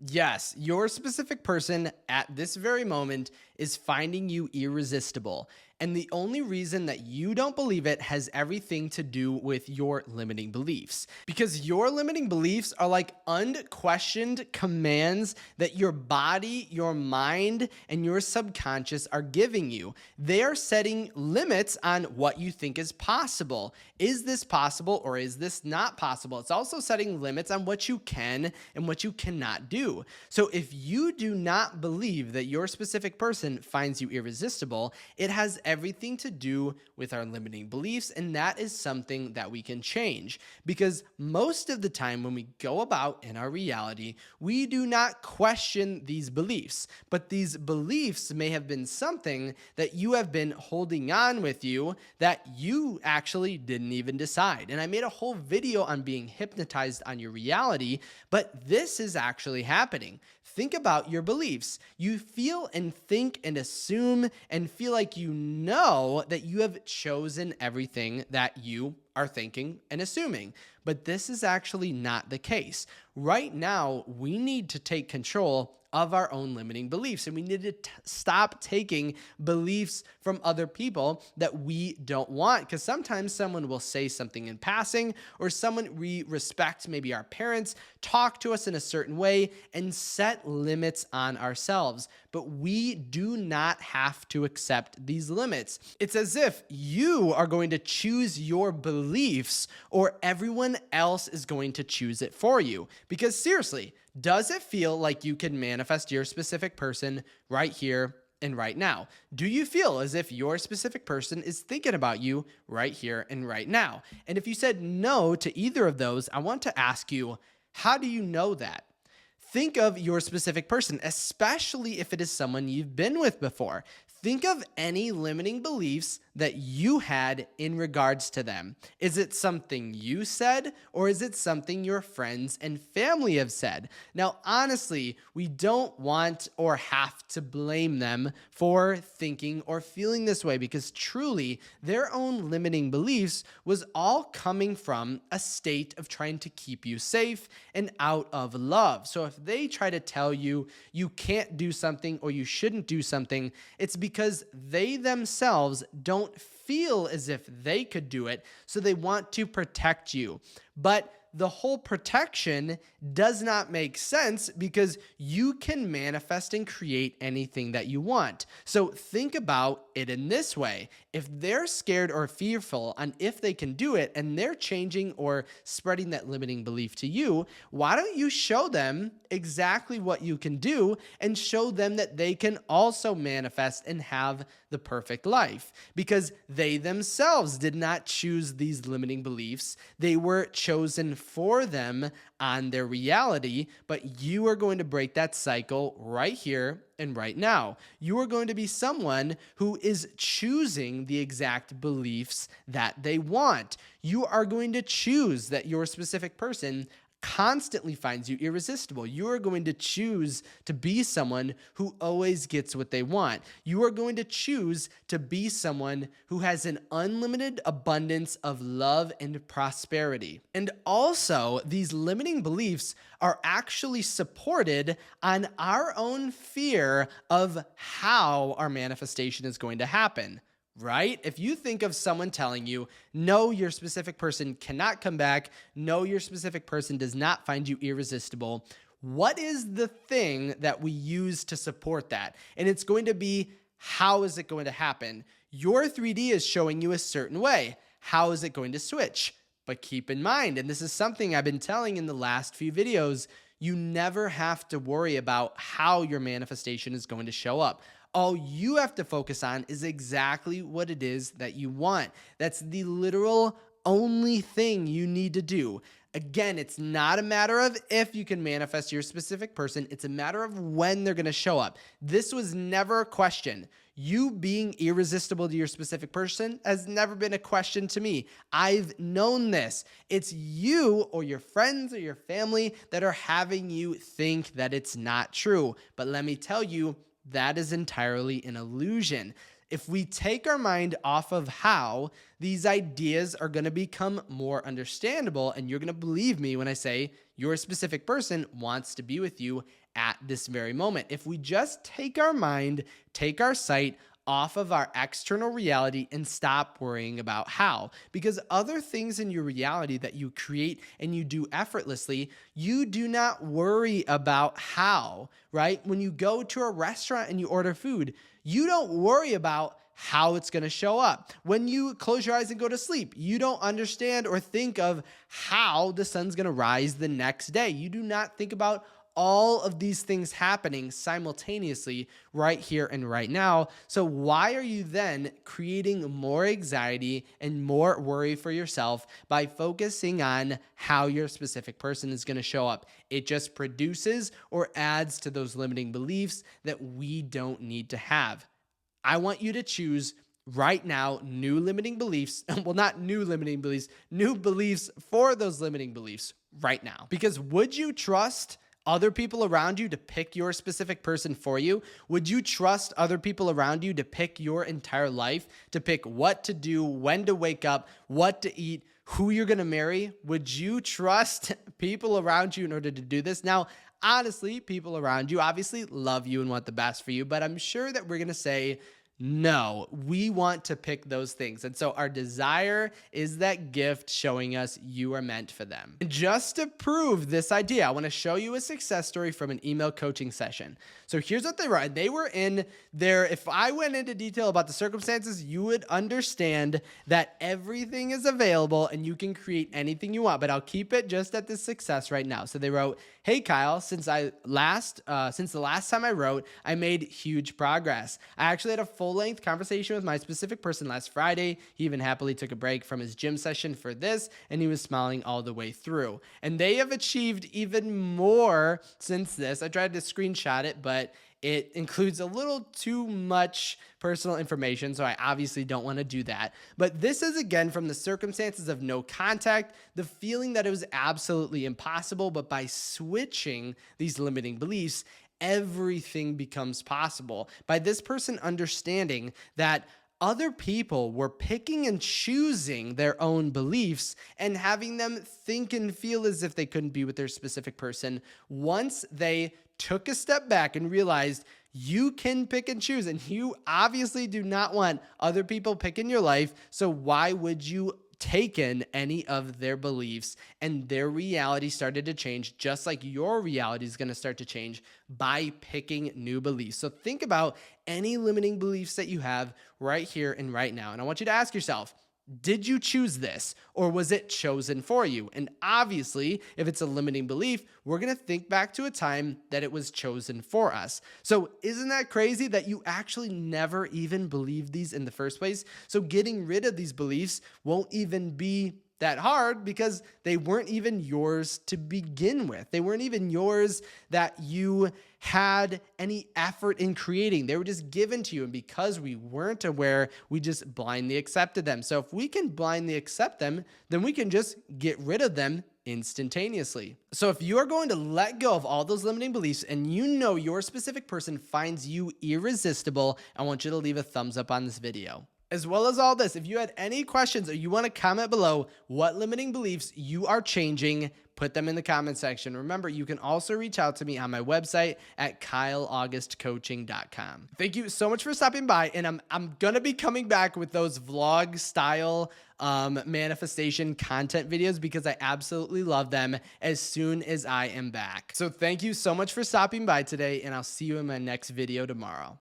Yes, your specific person at this very moment is finding you irresistible. And the only reason that you don't believe it has everything to do with your limiting beliefs. Because your limiting beliefs are like unquestioned commands that your body, your mind, and your subconscious are giving you. They are setting limits on what you think is possible. Is this possible or is this not possible? It's also setting limits on what you can and what you cannot do. So if you do not believe that your specific person finds you irresistible, it has everything to do with our limiting beliefs, and that is something that we can change. Because most of the time when we go about in our reality, we do not question these beliefs, but these beliefs may have been something that you have been holding on with you that you actually didn't even decide. And I made a whole video on being hypnotized on your reality, but this is actually happening. Think about your beliefs. You feel and think and assume and feel like you know that you have chosen everything that you are thinking and assuming. But this is actually not the case. Right now, we need to take control of our own limiting beliefs, and we need to stop taking beliefs from other people that we don't want, because sometimes someone will say something in passing, or someone we respect, maybe our parents, talk to us in a certain way and set limits on ourselves. But we do not have to accept these limits. It's as if you are going to choose your beliefs or everyone else is going to choose it for you. Because seriously, does it feel like you can manifest your specific person right here and right now? Do you feel as if your specific person is thinking about you right here and right now? And if you said no to either of those, I want to ask you, how do you know that? Think of your specific person, especially if it is someone you've been with before. Think of any limiting beliefs that you had in regards to them. Is it something you said, or is it something your friends and family have said? Now, honestly, we don't want or have to blame them for thinking or feeling this way, because truly their own limiting beliefs was all coming from a state of trying to keep you safe and out of love. So if they try to tell you you can't do something or you shouldn't do something, it's because they themselves don't feel as if they could do it, so they want to protect you. But the whole protection does not make sense, because you can manifest and create anything that you want. So think about it in this way. If they're scared or fearful on if they can do it, and they're changing or spreading that limiting belief to you, why don't you show them exactly what you can do and show them that they can also manifest and have the perfect life? Because they themselves did not choose these limiting beliefs. They were chosen for them on their reality, but you are going to break that cycle right here and right now. You are going to be someone who is choosing the exact beliefs that they want. You are going to choose that your specific person constantly finds you irresistible. You are going to choose to be someone who always gets what they want. You are going to choose to be someone who has an unlimited abundance of love and prosperity. And also, these limiting beliefs are actually supported on our own fear of how our manifestation is going to happen. Right? If you think of someone telling you, no, your specific person cannot come back, no, your specific person does not find you irresistible, what is the thing that we use to support that? And it's going to be, how is it going to happen? Your 3D is showing you a certain way. How is it going to switch? But keep in mind, and this is something I've been telling in the last few videos, you never have to worry about how your manifestation is going to show up. All you have to focus on is exactly what it is that you want. That's the literal only thing you need to do. Again, it's not a matter of if you can manifest your specific person. It's a matter of when they're going to show up. This was never a question. You being irresistible to your specific person has never been a question to me. I've known this. It's you or your friends or your family that are having you think that it's not true. But let me tell you, that is entirely an illusion. If we take our mind off of how, these ideas are going to become more understandable, and you're going to believe me when I say your specific person wants to be with you at this very moment. If we just take our mind, take our sight off of our external reality and stop worrying about how. Because other things in your reality that you create and you do effortlessly, you do not worry about how, right? When you go to a restaurant and you order food, you don't worry about how it's going to show up. When you close your eyes and go to sleep, you don't understand or think of how the sun's going to rise the next day. You do not think about all of these things happening simultaneously right here and right now. So why are you then creating more anxiety and more worry for yourself by focusing on how your specific person is going to show up? It just produces or adds to those limiting beliefs that we don't need to have. I want you to choose right now new limiting beliefs. Well, not new limiting beliefs, new beliefs for those limiting beliefs right now. Because would you trust other people around you to pick your specific person for you? Would you trust other people around you to pick your entire life, to pick what to do, when to wake up, what to eat, who you're going to marry? Would you trust people around you in order to do this? Now, honestly, people around you obviously love you and want the best for you, but I'm sure that we're going to say, no, we want to pick those things. And so our desire is that gift showing us you are meant for them. And just to prove this idea, I want to show you a success story from an email coaching session. So here's what they wrote. They were in there. If I went into detail about the circumstances, you would understand that everything is available and you can create anything you want, but I'll keep it just at this success right now. So they wrote, "Hey Kyle, since the last time I wrote, I made huge progress. I actually had a full-length conversation with my specific person last Friday. He even happily took a break from his gym session for this, and he was smiling all the way through. And they have achieved even more since this." I tried to screenshot it, but it includes a little too much personal information, so I obviously don't want to do that. But this is, again, from the circumstances of no contact, the feeling that it was absolutely impossible, but by switching these limiting beliefs, everything becomes possible. By this person understanding that other people were picking and choosing their own beliefs and having them think and feel as if they couldn't be with their specific person. Once they took a step back and realized you can pick and choose, and you obviously do not want other people picking your life, so why would you take in any of their beliefs? And their reality started to change, just like your reality is going to start to change by picking new beliefs. So think about any limiting beliefs that you have right here and right now. And I want you to ask yourself, did you choose this, or was it chosen for you? And obviously, if it's a limiting belief, we're going to think back to a time that it was chosen for us. So isn't that crazy that you actually never even believed these in the first place? So getting rid of these beliefs won't even be that hard because they weren't even yours to begin with. They weren't even yours that you had any effort in creating. They were just given to you. And because we weren't aware, we just blindly accepted them. So if we can blindly accept them, then we can just get rid of them instantaneously. So if you are going to let go of all those limiting beliefs and you know your specific person finds you irresistible, I want you to leave a thumbs up on this video. As well as all this, if you had any questions or you want to comment below what limiting beliefs you are changing, put them in the comment section. Remember, you can also reach out to me on my website at kyleaugustcoaching.com. Thank you so much for stopping by, and I'm going to be coming back with those vlog style manifestation content videos because I absolutely love them as soon as I am back. So thank you so much for stopping by today, and I'll see you in my next video tomorrow.